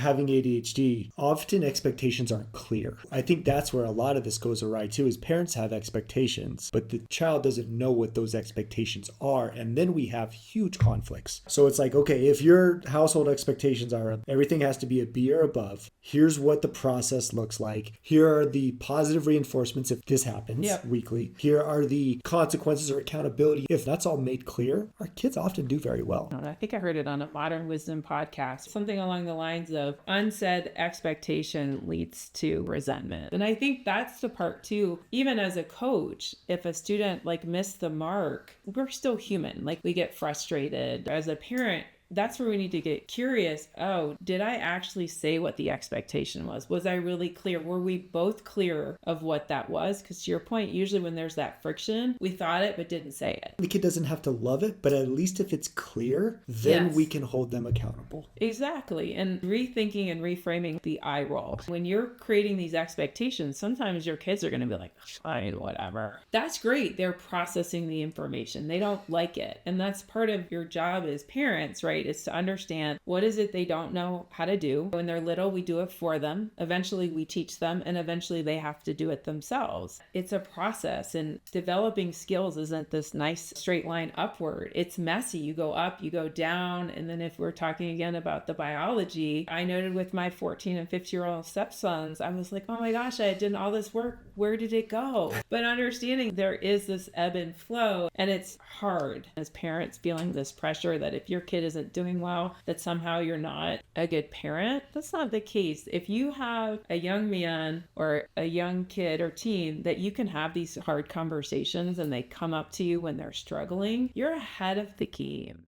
having ADHD, often expectations aren't clear. I think that's where a lot of this goes awry too, is parents have expectations, but the child doesn't know what those expectations are. And then we have huge conflicts. So it's like, okay, if your household expectations are everything has to be a B or above, here's what the process looks like. Here are the positive reinforcements if this happens weekly. Here are the consequences or accountability. If that's all made clear, our kids often do very well. I think I heard it on a Modern Wisdom podcast, something along the lines of unsaid expectation leads to resentment. And I think that's the part too, even as a coach, if a student like missed the mark, we're still human. Like we get frustrated. As a parent, that's where we need to get curious. Oh, did I actually say what the expectation was? Was I really clear? Were we both clear of what that was? Because to your point, usually when there's that friction, we thought it but didn't say it. The kid doesn't have to love it, but at least if it's clear, then we can hold them accountable. Exactly. And rethinking and reframing the I roll. When you're creating these expectations, sometimes your kids are going to be like, fine, whatever. That's great. They're processing the information. They don't like it. And that's part of your job as parents, right? Is to understand what is it they don't know how to do. When they're little, we do it for them. Eventually we teach them, and eventually they have to do it themselves. It's a process, and developing skills isn't this nice straight line upward. It's messy. You go up, you go down. And then if we're talking again about the biology, I noted with my 14 and 15-year-old stepsons, I was like, oh my gosh, I did all this work. Where did it go? But understanding there is this ebb and flow, and it's hard as parents feeling this pressure that if your kid isn't doing well, that somehow you're not a good parent. That's not the case. If you have a young man or a young kid or teen that you can have these hard conversations and they come up to you when they're struggling, you're ahead of the game.